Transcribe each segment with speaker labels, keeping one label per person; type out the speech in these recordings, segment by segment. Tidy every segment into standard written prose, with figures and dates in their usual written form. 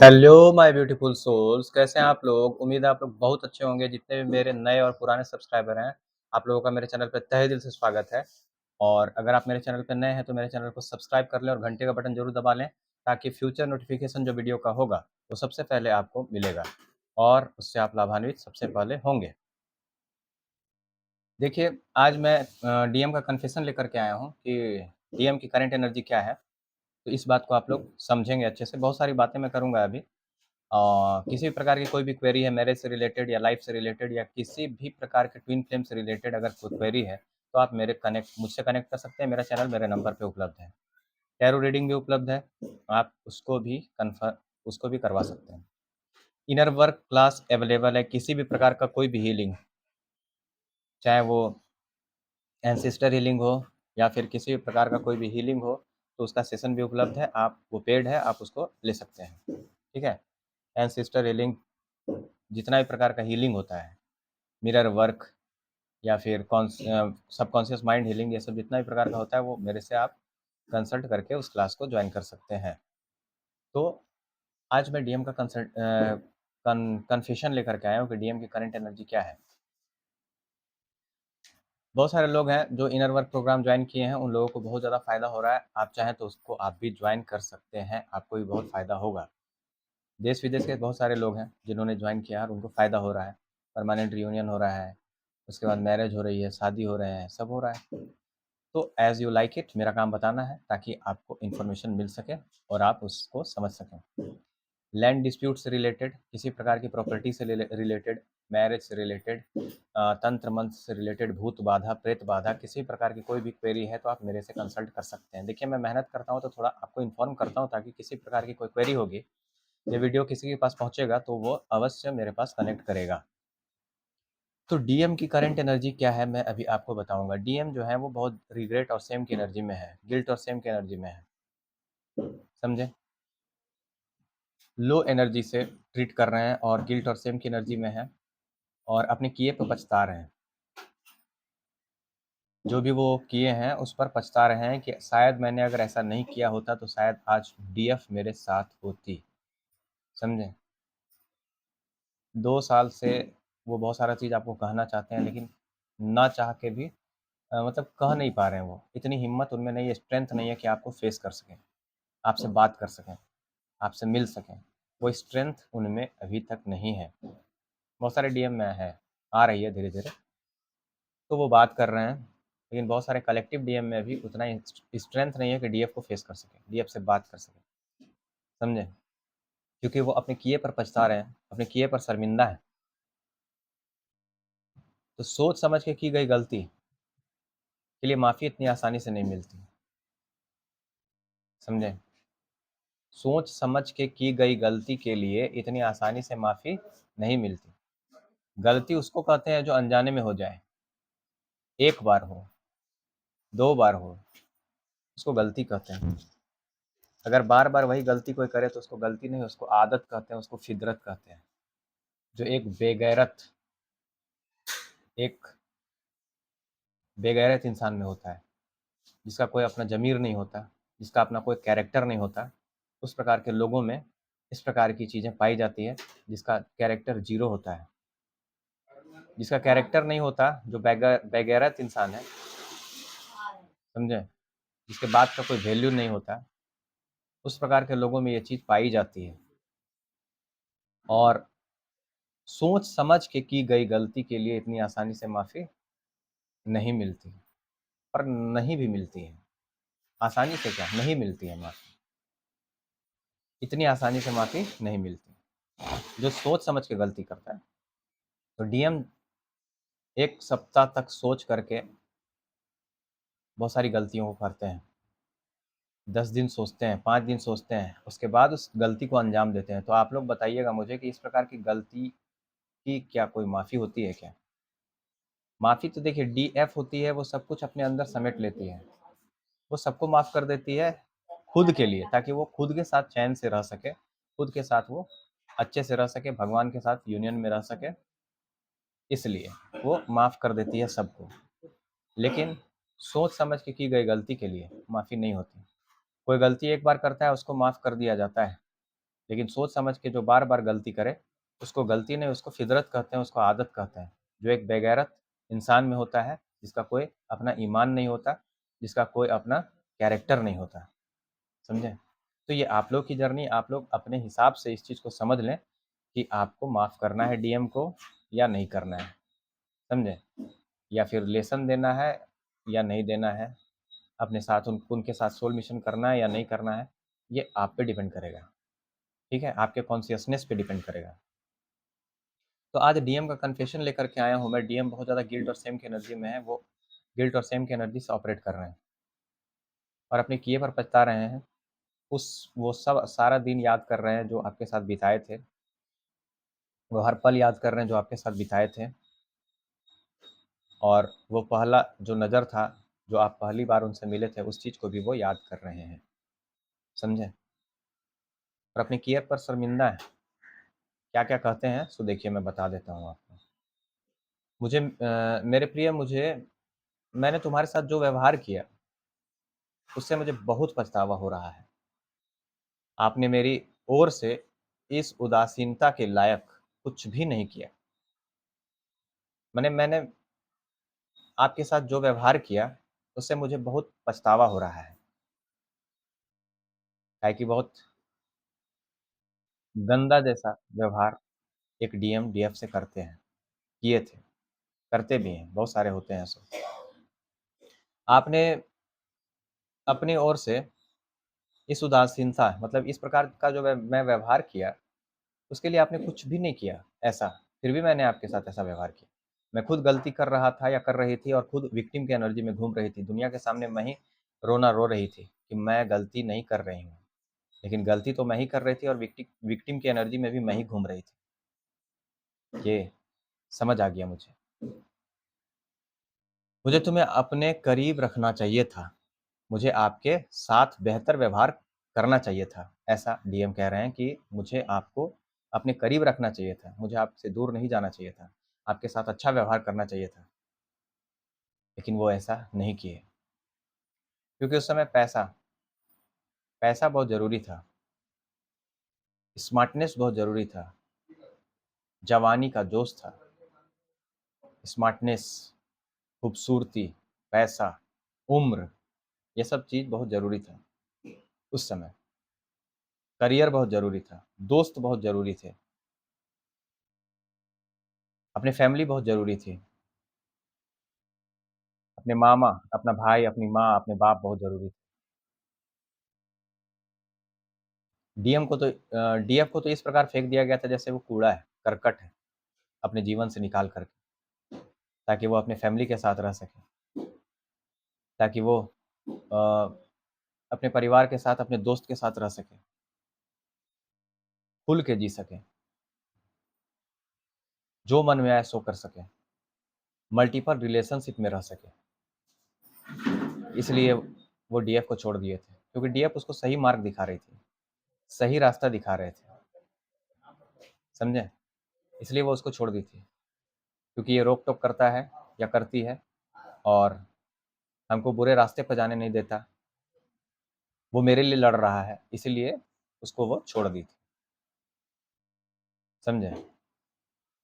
Speaker 1: Hello my beautiful souls, कैसे हैं आप लोग। उम्मीद है आप लोग बहुत अच्छे होंगे। जितने भी मेरे नए और पुराने सब्सक्राइबर हैं, आप लोगों का मेरे चैनल पे तहे दिल से स्वागत है। और अगर आप मेरे चैनल पे नए हैं तो मेरे चैनल को सब्सक्राइब कर लें और घंटे का बटन जरूर दबा लें, ताकि फ्यूचर नोटिफिकेशन जो वीडियो का होगा वो सबसे पहले आपको मिलेगा और उससे आप लाभान्वित सबसे पहले होंगे। देखिए, आज मैं डीएम का कन्फेशन लेकर के आया हूँ कि डीएम की करंट एनर्जी क्या है। तो इस बात को आप लोग समझेंगे अच्छे से। बहुत सारी बातें मैं करूँगा अभी। किसी भी प्रकार की कोई भी क्वेरी है मैरिज से रिलेटेड या लाइफ से रिलेटेड या किसी भी प्रकार के ट्विन फ्लेम से रिलेटेड, अगर कोई क्वेरी है तो आप मुझसे कनेक्ट कर सकते हैं। मेरा चैनल मेरे नंबर पे उपलब्ध है। टैरो रीडिंग भी उपलब्ध है, आप उसको भी करवा सकते हैं। इनर वर्क क्लास अवेलेबल है। किसी भी प्रकार का कोई भी हीलिंग, चाहे वो एंसेस्टर हीलिंग हो या फिर किसी भी प्रकार का कोई भी हीलिंग हो, तो उसका सेशन भी उपलब्ध है। आप वो पेड है, आप उसको ले सकते हैं। ठीक है। एंसेस्टर हीलिंग, जितना भी प्रकार का हीलिंग होता है, मिरर वर्क या फिर सबकॉन्शियस माइंड हीलिंग, ये सब जितना भी प्रकार का होता है वो मेरे से आप कंसल्ट करके उस क्लास को ज्वाइन कर सकते हैं। तो आज मैं डीएम का कन्फेशन लेकर के आया हूँ कि डीएम की करंट एनर्जी क्या है। बहुत सारे लोग हैं जो इनर वर्क प्रोग्राम ज्वाइन किए हैं, उन लोगों को बहुत ज़्यादा फायदा हो रहा है। आप चाहें तो उसको आप भी ज्वाइन कर सकते हैं, आपको भी बहुत फायदा होगा। देश विदेश के बहुत सारे लोग हैं जिन्होंने ज्वाइन किया और उनको फ़ायदा हो रहा है। परमानेंट रियूनियन हो रहा है, उसके बाद मैरिज हो रही है, शादी हो रहे हैं, सब हो रहा है। तो एज़ यू लाइक इट, मेरा काम बताना है ताकि आपको इन्फॉर्मेशन मिल सके और आप उसको समझ सकें। लैंड डिस्प्यूट से रिलेटेड, किसी प्रकार की प्रॉपर्टी से रिलेटेड, मैरिज से रिलेटेड, तंत्र मंत्र से रिलेटेड, भूत बाधा, प्रेत बाधा, किसी प्रकार की कोई भी क्वेरी है तो आप मेरे से कंसल्ट कर सकते हैं। देखिए, मैं मेहनत करता हूँ तो थोड़ा आपको इन्फॉर्म करता हूँ, ताकि किसी प्रकार की कोई क्वेरी होगी, ये वीडियो किसी के पास पहुँचेगा तो वो अवश्य मेरे पास कनेक्ट करेगा। तो डीएम की करंट एनर्जी क्या है मैं अभी आपको बताऊंगा। डीएम जो है वो बहुत रिग्रेट और सेम की एनर्जी में है, गिल्ट और सेम की एनर्जी में है। समझे? लो एनर्जी से ट्रीट कर रहे हैं और गिल्ट और सेम की एनर्जी में है और अपने किए पर पछता रहे हैं। जो भी वो किए हैं उस पर पछता रहे हैं कि शायद मैंने अगर ऐसा नहीं किया होता तो शायद आज डीएफ मेरे साथ होती। समझे? 2 साल से वो बहुत सारा चीज़ आपको कहना चाहते हैं, लेकिन ना चाह के भी मतलब कह नहीं पा रहे हैं। वो इतनी हिम्मत उनमें नहीं है, स्ट्रेंथ नहीं है कि आपको फेस कर सकें, आपसे बात कर सकें, आपसे मिल सकें। वो स्ट्रेंथ उनमें अभी तक नहीं है। बहुत सारे डीएम में है, आ रही है धीरे धीरे, तो वो बात कर रहे हैं। लेकिन बहुत सारे कलेक्टिव डीएम में भी उतना स्ट्रेंथ नहीं है कि डीएफ को फेस कर सकें, डीएफ से बात कर सकें। समझे? क्योंकि वो अपने किए पर पछता रहे हैं, अपने किए पर शर्मिंदा है। तो सोच समझ के की गई गलती के लिए माफ़ी इतनी आसानी से नहीं मिलती। समझे? सोच समझ के की गई गलती के लिए इतनी आसानी से माफ़ी नहीं मिलती। गलती उसको कहते हैं जो अनजाने में हो जाए। एक बार हो, 2 बार हो, उसको गलती कहते हैं। अगर बार-बार वही गलती कोई करे तो उसको गलती नहीं, उसको आदत कहते हैं, उसको फितरत कहते हैं। जो एक बेगैरत इंसान में होता है, जिसका कोई अपना ज़मीर नहीं होता, जिसका अपना कोई कैरेक्टर नहीं होता, उस प्रकार के लोगों में इस प्रकार की चीज़ें पाई जाती है, जिसका कैरेक्टर ज़ीरो होता है। जिसका कैरेक्टर नहीं होता, जो बेगैरत इंसान है, समझे? जिसके बात का कोई वैल्यू नहीं होता, उस प्रकार के लोगों में ये चीज़ पाई जाती है। और सोच समझ के की गई गलती के लिए इतनी आसानी से माफ़ी नहीं मिलती, और नहीं भी मिलती है। आसानी से क्या, नहीं मिलती है माफ़ी। इतनी आसानी से माफ़ी नहीं मिलती। जो सोच समझ के गलती करता है, तो डीएम 1 सप्ताह तक सोच करके बहुत सारी गलतियों को करते हैं। 10 दिन सोचते हैं, 5 दिन सोचते हैं, उसके बाद उस गलती को अंजाम देते हैं। तो आप लोग बताइएगा मुझे कि इस प्रकार की गलती की क्या कोई माफ़ी होती है क्या? माफ़ी तो देखिए डीएफ होती है, वो सब कुछ अपने अंदर समेट लेती है। वो सबको माफ़ कर देती है खुद के लिए, ताकि वो खुद के साथ चैन से रह सके, खुद के साथ वो अच्छे से रह सके, भगवान के साथ यूनियन में रह सके, इसलिए वो माफ़ कर देती है सबको। लेकिन सोच समझ के की गई गलती के लिए माफ़ी नहीं होती। कोई गलती एक बार करता है, उसको माफ़ कर दिया जाता है, लेकिन सोच समझ के जो बार-बार गलती करे, उसको गलती नहीं, उसको फितरत कहते हैं, उसको आदत कहते हैं। जो एक बेगैरत इंसान में होता है, जिसका कोई अपना ईमान नहीं होता, जिसका कोई अपना कैरेक्टर नहीं होता। समझे? तो ये आप लोग की जर्नी, आप लोग अपने हिसाब से इस चीज़ को समझ लें कि आपको माफ़ करना है डीएम को या नहीं करना है। समझे? या फिर लेसन देना है या नहीं देना है, अपने साथ उनके साथ सोल मिशन करना है या नहीं करना है, ये आप पे डिपेंड करेगा। ठीक है? आपके कॉन्शियसनेस पे डिपेंड करेगा। तो आज डीएम का कन्फेशन लेकर के आया हूँ मैं। डीएम बहुत ज़्यादा गिल्ट और शेम की एनर्जी में है। वो गिल्ट और शेम की एनर्जी से ऑपरेट कर रहे हैं और अपने किए पर पछता रहे हैं। वो सब सारा दिन याद कर रहे हैं जो आपके साथ बिताए थे। वो हर पल याद कर रहे हैं जो आपके साथ बिताए थे, और वो पहला जो नज़र था, जो आप पहली बार उनसे मिले थे, उस चीज़ को भी वो याद कर रहे हैं। समझे? और अपने किए पर शर्मिंदा हैं। क्या-क्या कहते हैं सो देखिए मैं बता देता हूँ आपको। मेरे प्रिय, मैंने तुम्हारे साथ जो व्यवहार किया, उससे मुझे बहुत पछतावा हो रहा है। आपने मेरी ओर से इस उदासीनता के लायक कुछ भी नहीं किया। मैंने आपके साथ जो व्यवहार किया, उससे मुझे बहुत पछतावा हो रहा है। काहे कि बहुत गंदा जैसा व्यवहार एक डीएम डीएफ से करते हैं, किए थे, करते भी हैं, बहुत सारे होते हैं ऐसे। आपने अपनी ओर से इस उदासीनता, मतलब इस प्रकार का जो मैं व्यवहार किया, उसके लिए आपने कुछ भी नहीं किया ऐसा, फिर भी मैंने आपके साथ ऐसा व्यवहार किया। मैं खुद गलती कर रहा था या कर रही थी और खुद विक्टिम की एनर्जी में घूम रही थी। दुनिया के सामने मैं ही रोना रो रही थी कि मैं गलती नहीं कर रही हूँ। लेकिन गलती तो मैं ही कर रही थी और विक्टिम की एनर्जी में भी मैं ही घूम रही थी। ये समझ आ गया मुझे। मुझे तुम्हें अपने करीब रखना चाहिए था। मुझे आपके साथ बेहतर व्यवहार करना चाहिए था। ऐसा डीएम कह रहे हैं कि मुझे आपको अपने करीब रखना चाहिए था। मुझे आपसे दूर नहीं जाना चाहिए था। आपके साथ अच्छा व्यवहार करना चाहिए था। लेकिन वो ऐसा नहीं किए। क्योंकि उस समय पैसा बहुत ज़रूरी था। स्मार्टनेस बहुत ज़रूरी था। जवानी का जोश था। स्मार्टनेस, खूबसूरती, पैसा, उम्र, ये सब चीज़ बहुत ज़रूरी था उस समय। करियर बहुत ज़रूरी था। दोस्त बहुत ज़रूरी थे। अपनी फैमिली बहुत ज़रूरी थी। अपने मामा, अपना भाई, अपनी माँ, अपने बाप बहुत ज़रूरी थे। डीएफ को तो इस प्रकार फेंक दिया गया था जैसे वो कूड़ा है, करकट है, अपने जीवन से निकाल कर के, ताकि वो अपने फैमिली के साथ रह सके, ताकि वो अपने परिवार के साथ, अपने दोस्त के साथ रह सके, खुल के जी सके, जो मन में आए सो कर सके, मल्टीपल रिलेशनशिप में रह सके। इसलिए वो डीएफ को छोड़ दिए थे, क्योंकि डीएफ उसको सही मार्ग दिखा रही थी, सही रास्ता दिखा रहे थे। समझे? इसलिए वो उसको छोड़ दी थी, क्योंकि ये रोक-टोक करता है या करती है और हमको बुरे रास्ते पर जाने नहीं देता। वो मेरे लिए लड़ रहा है, इसीलिए उसको वो छोड़ दी थी। समझे?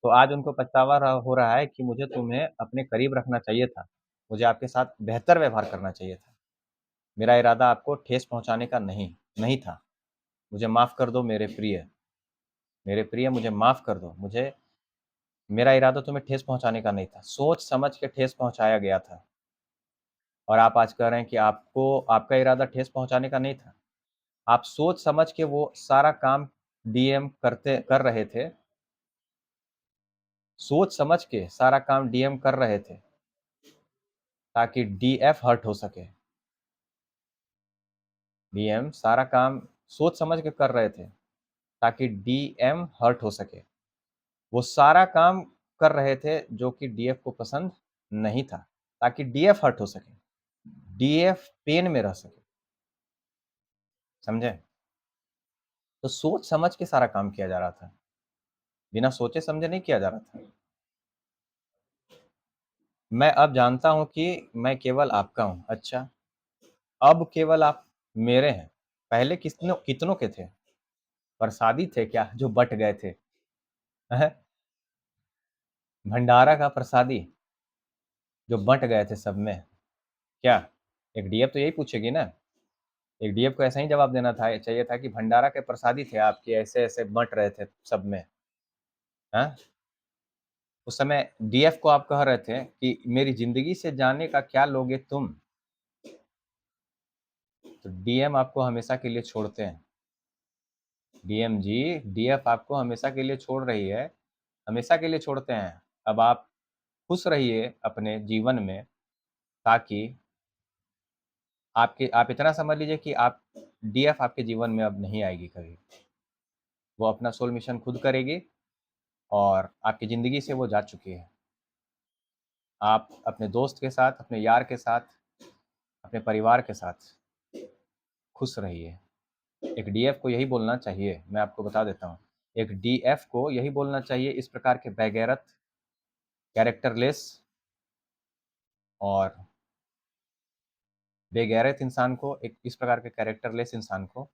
Speaker 1: तो आज उनको पछतावा हो रहा है कि मुझे तुम्हें अपने करीब रखना चाहिए था। मुझे आपके साथ बेहतर व्यवहार करना चाहिए था। मेरा इरादा आपको ठेस पहुँचाने का नहीं था। मुझे माफ़ कर दो मेरे प्रिय। मेरे प्रिय, मुझे माफ़ कर दो। मुझे मेरा इरादा तुम्हें ठेस पहुँचाने का नहीं था। सोच समझ के ठेस पहुँचाया गया था। और आप आज कह रहे हैं कि आपका इरादा ठेस पहुँचाने का नहीं था। आप सोच समझ के वो सारा काम डीएम कर रहे थे। सोच समझ के सारा काम डीएम कर रहे थे, ताकि डीएफ हर्ट हो सके। डीएम सारा काम सोच समझ के कर रहे थे, ताकि डीएम हर्ट हो सके। वो सारा काम कर रहे थे जो कि डीएफ को पसंद नहीं था, ताकि डीएफ हर्ट हो सके, डीएफ पेन में रह सके। समझे? तो सोच समझ के सारा काम किया जा रहा था, बिना सोचे समझे नहीं किया जा रहा था। मैं अब जानता हूँ कि मैं केवल आपका हूँ। अच्छा, अब केवल आप मेरे हैं। पहले कितनों कितनों के थे? प्रसादी थे क्या जो बँट गए थे? हैं? भंडारा का प्रसादी जो बँट गए थे सब में, क्या? एक डीएफ तो यही पूछेगी ना। एक डीएफ को ऐसा ही जवाब देना था चाहिए था कि भंडारा के प्रसादी थे आप कि ऐसे-ऐसे बँट रहे थे सब में। हाँ? उस समय डीएफ को आप कह रहे थे कि मेरी ज़िंदगी से जाने का क्या लोगे तुम? तो डीएम आपको हमेशा के लिए छोड़ते हैं। डीएम जी, डीएफ आपको हमेशा के लिए छोड़ रही है, हमेशा के लिए छोड़ते हैं। अब आप खुश रहिए अपने जीवन में ताकि आप इतना समझ लीजिए कि आप डीएफ आपके जीवन में अब नहीं आएगी कभी। वो अपना सोल मिशन खुद करेगी और आपकी ज़िंदगी से वो जा चुकी है। आप अपने दोस्त के साथ, अपने यार के साथ, अपने परिवार के साथ खुश रहिए। एक डीएफ को यही बोलना चाहिए, मैं आपको बता देता हूँ। एक डीएफ को यही बोलना चाहिए इस प्रकार के बेगैरत, कैरेक्टरलेस और बेगैरत इंसान को, एक इस प्रकार के कैरेक्टरलेस इंसान को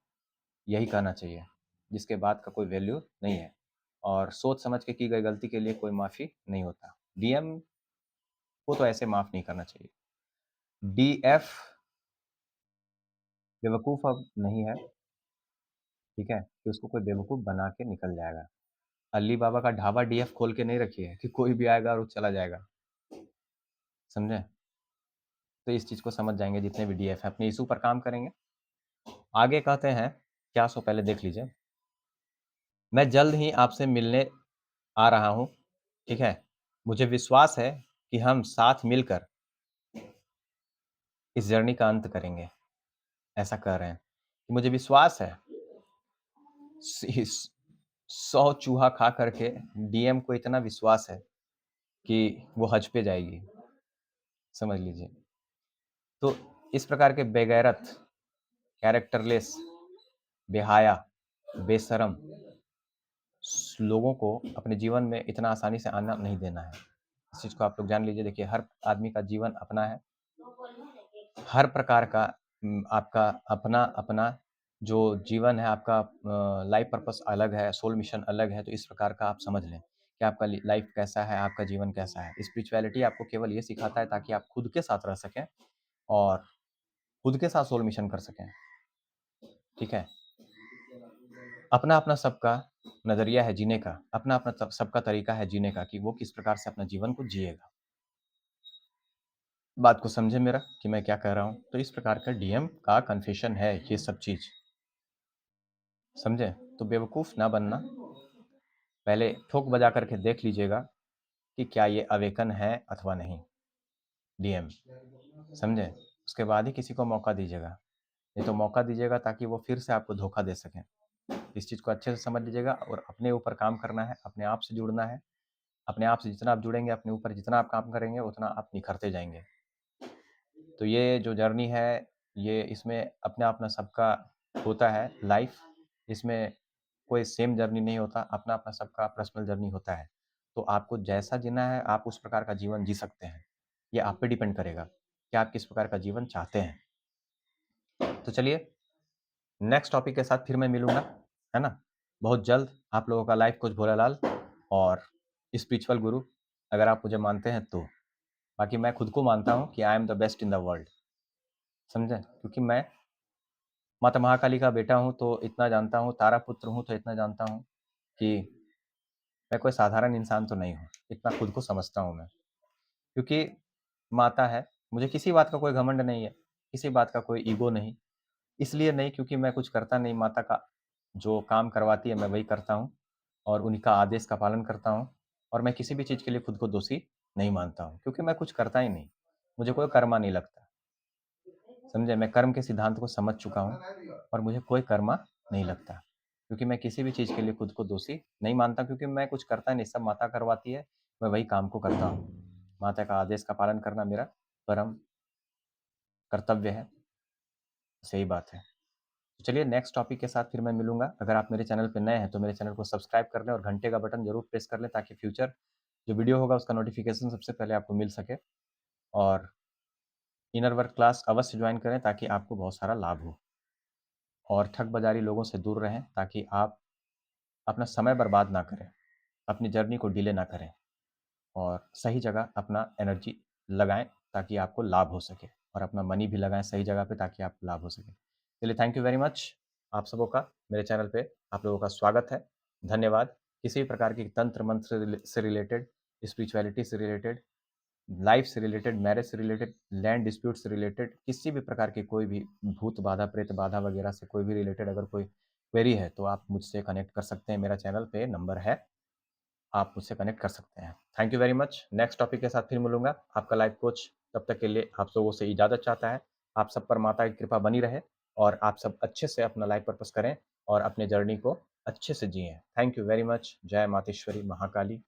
Speaker 1: यही कहना चाहिए, जिसके बाद का कोई वैल्यू नहीं है और सोच समझ के की गई गलती के लिए कोई माफ़ी नहीं होता। डीएम को तो ऐसे माफ़ नहीं करना चाहिए। डीएफ बेवकूफ़ अब नहीं है, ठीक है? कि उसको कोई बेवकूफ़ बना के निकल जाएगा। अली बाबा का ढाबा डीएफ खोल के नहीं रखी है कि कोई भी आएगा और वो चला जाएगा। समझे? तो इस चीज़ को समझ जाएँगे जितने भी डीएफ हैं, अपने इश्यू पर काम करेंगे। आगे कहते हैं, क्या सो पहले देख लीजिए। मैं जल्द ही आपसे मिलने आ रहा हूँ, ठीक है? मुझे विश्वास है कि हम साथ मिलकर इस जर्नी का अंत करेंगे, ऐसा कह रहे हैं। मुझे विश्वास है, इस 100 चूहा खा करके डीएम को इतना विश्वास है कि वो हज पे जाएगी, समझ लीजिए। तो इस प्रकार के बेगैरत, कैरेक्टरलेस, बेहाया, बेशर्म लोगों को अपने जीवन में इतना आसानी से आना नहीं देना है। इस चीज़ को आप लोग जान लीजिए। देखिए, हर आदमी का जीवन अपना है। हर प्रकार का आपका अपना-अपना जो जीवन है, आपका लाइफ पर्पस अलग है, सोल मिशन अलग है, तो इस प्रकार का आप समझ लें कि आपका लाइफ कैसा है, आपका जीवन कैसा है। स्पिरिचुअलिटी आपको केवल ये सिखाता है ताकि आप खुद के साथ रह सकें और खुद के साथ सोल मिशन कर सकें, ठीक है? अपना-अपना सबका नज़रिया है जीने का, अपना-अपना सबका तरीका है जीने का कि वो किस प्रकार से अपना जीवन को जिएगा। बात को समझे मेरा कि मैं क्या कह रहा हूँ? तो इस प्रकार का डीएम का कन्फेशन है ये सब चीज़, समझे? तो बेवकूफ़ ना बनना, पहले ठोक बजा करके देख लीजिएगा कि क्या ये अवेकन है अथवा नहीं, डीएम, समझे? उसके बाद ही किसी को मौका दीजिएगा, नहीं तो मौका दीजिएगा ताकि वो फिर से आपको धोखा दे सकें। इस चीज़ को अच्छे से समझ लीजिएगा और अपने ऊपर काम करना है, अपने आप से जुड़ना है। अपने आप से जितना आप जुड़ेंगे, अपने ऊपर जितना आप काम करेंगे, उतना आप निखरते जाएँगे। तो ये जो जर्नी है, ये इसमें अपना-अपना सबका होता है लाइफ़, इसमें कोई सेम जर्नी नहीं होता, अपना-अपना सबका पर्सनल जर्नी होता है। तो आपको जैसा जीना है, आप उस प्रकार का जीवन जी सकते हैं। ये आप पे डिपेंड करेगा कि आप किस प्रकार का जीवन चाहते हैं। तो चलिए, नेक्स्ट टॉपिक के साथ फिर मैं मिलूँगा, है ना? बहुत जल्द आप लोगों का लाइफ़ कोच भोलालाल और स्पिरिचुअल गुरु, अगर आप मुझे मानते हैं तो। बाकी मैं खुद को मानता हूँ कि I am the best in the world, समझे? क्योंकि मैं माता महाकाली का बेटा हूँ, तो इतना जानता हूँ, तारा पुत्र हूँ, तो इतना जानता हूँ कि मैं कोई साधारण इंसान तो नहीं हूँ, इतना खुद को समझता हूँ मैं। क्योंकि माता है, मुझे किसी बात का कोई घमंड नहीं है, किसी बात का कोई ईगो नहीं। इसलिए नहीं क्योंकि मैं कुछ करता नहीं, माता का जो काम करवाती है मैं वही करता हूँ और उन्हीं का आदेश का पालन करता हूँ और मैं किसी भी चीज़ के लिए खुद को दोषी नहीं मानता हूँ, क्योंकि मैं कुछ करता ही नहीं। मुझे कोई कर्मा नहीं लगता, समझे? मैं कर्म के सिद्धांत को समझ चुका हूँ और मुझे कोई कर्मा नहीं लगता, क्योंकि मैं किसी भी चीज़ के लिए खुद को दोषी नहीं मानता, क्योंकि मैं कुछ करता नहीं, सब माता करवाती है, मैं वही काम को करता हूँ। माता का आदेश का पालन करना मेरा परम कर्तव्य है, सही बात है। तो चलिए, नेक्स्ट टॉपिक के साथ फिर मैं मिलूँगा। अगर आप मेरे चैनल पे नए हैं तो मेरे चैनल को सब्सक्राइब कर लें और घंटे का बटन ज़रूर प्रेस कर लें ताकि फ्यूचर जो वीडियो होगा उसका नोटिफ़िकेशन सबसे पहले आपको मिल सके और इनर वर्क क्लास अवश्य जॉइन करें ताकि आपको बहुत सारा लाभ हो और ठग बाज़ारी लोगों से दूर रहें ताकि आप अपना समय बर्बाद ना करें, अपनी जर्नी को डिले ना करें और सही जगह अपना एनर्जी लगाएँ ताकि आपको लाभ हो सके और अपना मनी भी लगाएँ सही जगह पे ताकि आपको लाभ हो सके। चलिए थैंक यू वेरी मच आप सबों का मेरे चैनल पे आप लोगों का स्वागत है। धन्यवाद। किसी भी प्रकार की तंत्र मंत्र से रिलेटेड, स्पिरिचुअलिटी से रिलेटेड, लाइफ से रिलेटेड, मैरिज से रिलेटेड, लैंड डिस्प्यूट से रिलेटेड, किसी भी प्रकार की कोई भी भूत बाधा, प्रेत बाधा वगैरह से कोई भी रिलेटेड अगर कोई क्वेरी है तो आप मुझसे कनेक्ट कर सकते हैं। मेरा चैनल पे नंबर है, आप मुझसे कनेक्ट कर सकते हैं। Thank you very much. Next topic के साथ फिर मिलूंगा। आपका लाइफ कोच तब तक के लिए आप लोगों से इजाज़त चाहता है। आप सब पर माता की कृपा बनी रहे और आप सब अच्छे से अपना लाइफ पर्पस करें और अपने जर्नी को अच्छे से जिएँ। Thank you very much. जय मातेश्वरी महाकाली।